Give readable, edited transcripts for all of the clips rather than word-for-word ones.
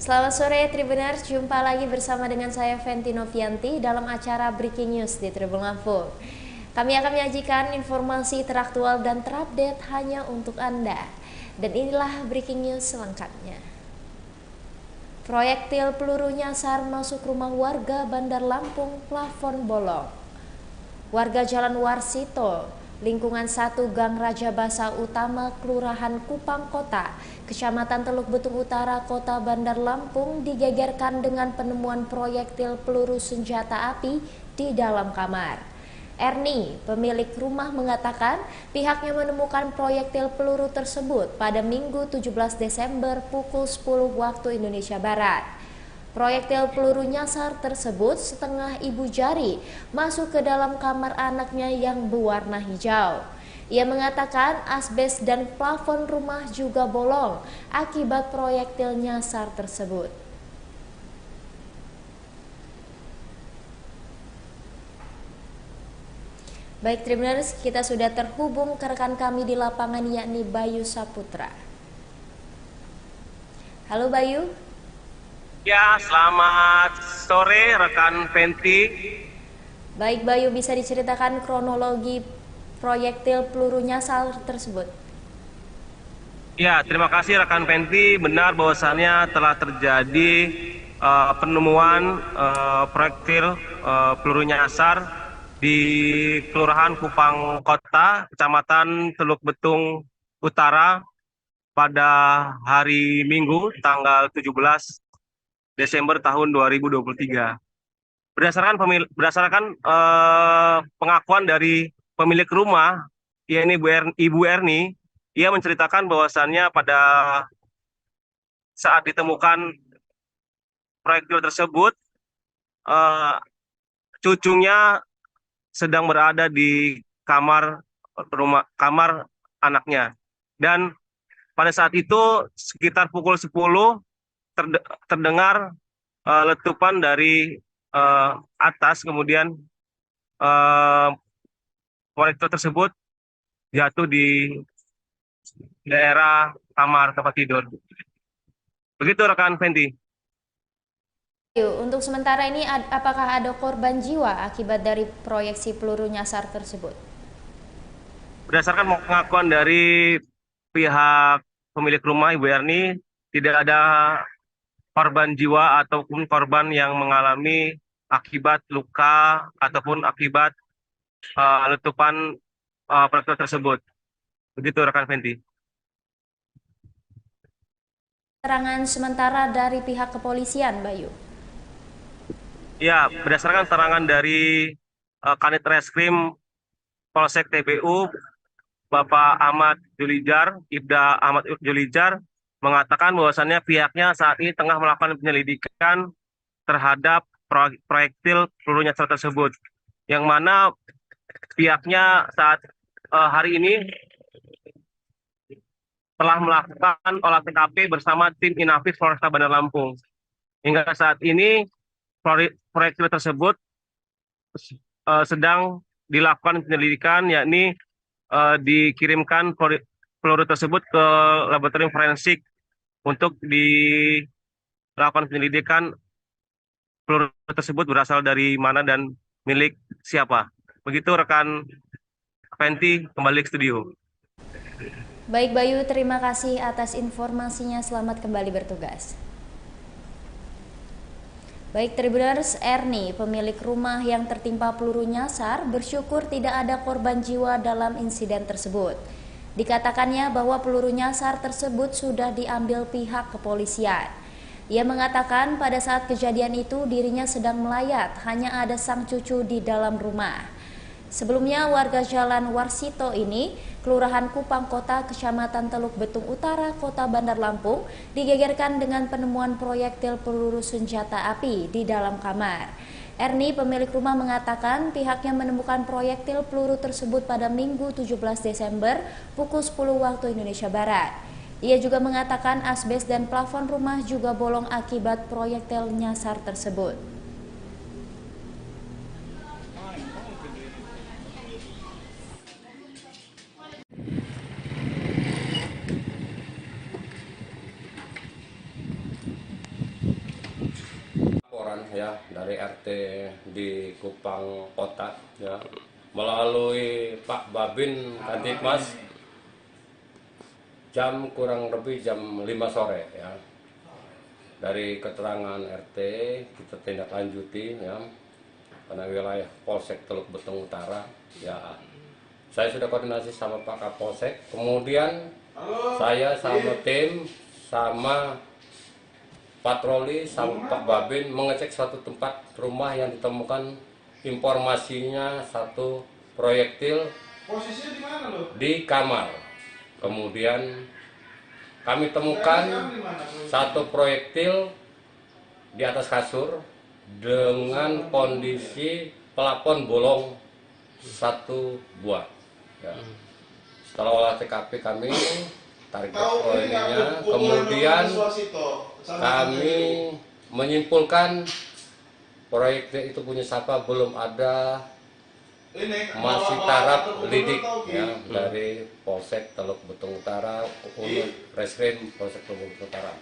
Selamat sore Tribuners, jumpa lagi bersama dengan saya Fenty Novianti dalam acara Breaking News di Tribun Lampung. Kami akan menyajikan informasi teraktual dan terupdate hanya untuk Anda. Dan inilah Breaking News selengkapnya. Proyektil peluru nyasar masuk rumah warga Bandar Lampung, plafon bolong. Warga Jalan Warsito, lingkungan 1 Gang Raja Basa Utama, Kelurahan Kupang Kota, Kecamatan Teluk Betung Utara, Kota Bandar Lampung digegerkan dengan penemuan proyektil peluru senjata api di dalam kamar. Erni, pemilik rumah, mengatakan pihaknya menemukan proyektil peluru tersebut pada Minggu 17 Desember pukul 10 waktu Indonesia Barat. Proyektil peluru nyasar tersebut setengah ibu jari masuk ke dalam kamar anaknya yang berwarna hijau. Ia mengatakan asbes dan plafon rumah juga bolong akibat proyektil nyasar tersebut. Baik Tribuners, kita sudah terhubung ke rekan kami di lapangan yakni Bayu Saputra. Halo Bayu. Ya, selamat sore rekan Fenty. Baik Bayu, bisa diceritakan kronologi proyektil peluru nyasar tersebut? Ya, terima kasih rekan Fenty. Benar bahwasannya telah terjadi penemuan proyektil peluru nyasar di Kelurahan Kupang Kota, Kecamatan Teluk Betung Utara pada hari Minggu tanggal 17 Desember tahun 2023. Berdasarkan pengakuan dari pemilik rumah, yakni Ibu Erni, ia menceritakan bahwasannya pada saat ditemukan proyektil tersebut, eh, cucunya sedang berada di kamar anaknya, dan pada saat itu sekitar pukul 10 terdengar letupan dari atas, kemudian proyektil tersebut jatuh di daerah kamar tempat tidur. Begitu rekan Fenty. Untuk sementara ini apakah ada korban jiwa akibat dari proyeksi peluru nyasar tersebut? Berdasarkan pengakuan dari pihak pemilik rumah Ibu Erni, tidak ada korban jiwa ataupun korban yang mengalami akibat luka ataupun akibat letupan proyektil tersebut. Begitu rekan Fenty. Keterangan sementara dari pihak kepolisian, Bayu. Ya, berdasarkan keterangan dari Kanit Reskrim Polsek TBU, Bapak Ahmad Julijar, Ibda Ahmad Julijar, mengatakan bahwasannya pihaknya saat ini tengah melakukan penyelidikan terhadap proyektil peluru nyasar tersebut, yang mana pihaknya saat hari ini telah melakukan olah TKP bersama tim Inafis Polresta Bandar Lampung. Hingga saat ini proyektil tersebut sedang dilakukan penyelidikan, yakni dikirimkan peluru tersebut ke laboratorium forensik untuk dilakukan penyelidikan peluru tersebut berasal dari mana dan milik siapa. Begitu rekan Fenty, kembali ke studio. Baik Bayu, terima kasih atas informasinya. Selamat kembali bertugas. Baik Tribuners, Erni, pemilik rumah yang tertimpa peluru nyasar, bersyukur tidak ada korban jiwa dalam insiden tersebut. Dikatakannya bahwa peluru nyasar tersebut sudah diambil pihak kepolisian. Ia mengatakan pada saat kejadian itu dirinya sedang melayat, hanya ada sang cucu di dalam rumah. Sebelumnya warga Jalan Warsito ini, Kelurahan Kupang Kota, Kecamatan Teluk Betung Utara, Kota Bandar Lampung, digegerkan dengan penemuan proyektil peluru senjata api di dalam kamar. Erni, pemilik rumah, mengatakan pihaknya menemukan proyektil peluru tersebut pada Minggu 17 Desember pukul 10 waktu Indonesia Barat. Ia juga mengatakan asbes dan plafon rumah juga bolong akibat proyektil nyasar tersebut. ya dari RT di Kupang Kota ya melalui Pak Babin Kantipmas jam kurang lebih jam 5 sore ya. Dari keterangan RT kita tindak lanjuti ya karena wilayah Polsek Teluk Betung Utara ya. Saya sudah koordinasi sama Pak Kapolsek, kemudian saya sama tim sama patroli sama Pak Babin mengecek suatu tempat rumah yang ditemukan informasinya satu proyektil di kamar. Kemudian kami temukan satu proyektil di atas kasur dengan kondisi pelapon bolong satu buah. Ya. Setelah olah TKP kami tarik proyektilnya, kemudian kami menyimpulkan proyektil itu punya siapa, belum ada masih taraf lidik ya dari Polsek Teluk Betung Utara, Reskrim Polsek Teluk Betung Utara.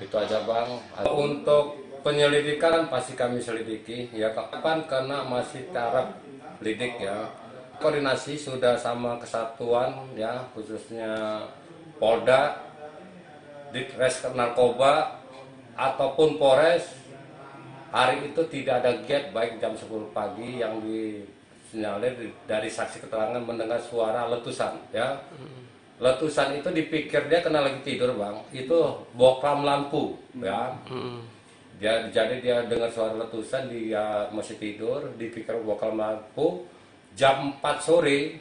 Itu aja Bang. Untuk penyelidikan pasti kami selidiki ya kapan karena masih taraf lidik ya. Koordinasi sudah sama kesatuan ya khususnya Polda, Ditres Narkoba ataupun Polres. Hari itu tidak ada gate baik jam 10 pagi yang disinyalir dari saksi keterangan mendengar suara letusan ya. Letusan itu dipikir dia kena lagi tidur Bang, itu bokram lampu ya. Jadi dia dengar suara letusan, dia masih tidur, dipikir bokram lampu. Jam 4 sore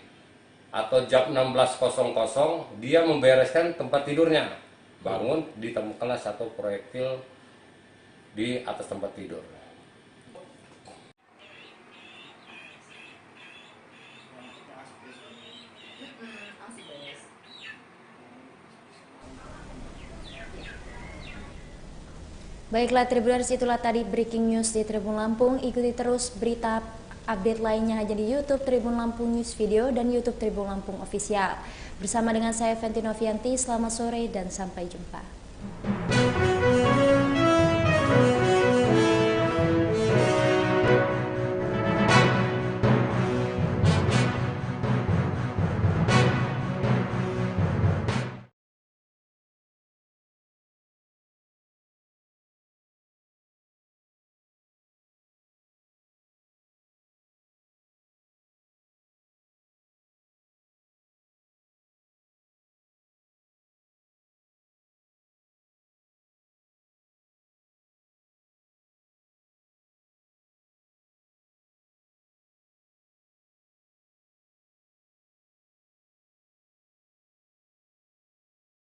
atau jam 16.00 dia membereskan tempat tidurnya. Bangun, ditemukanlah satu proyektil di atas tempat tidur. Baiklah Tribuners, itulah tadi breaking news di Tribun Lampung. Ikuti terus berita update lainnya hanya di YouTube Tribun Lampung News Video dan YouTube Tribun Lampung Official. Bersama dengan saya Fenty Novianti, selamat sore dan sampai jumpa.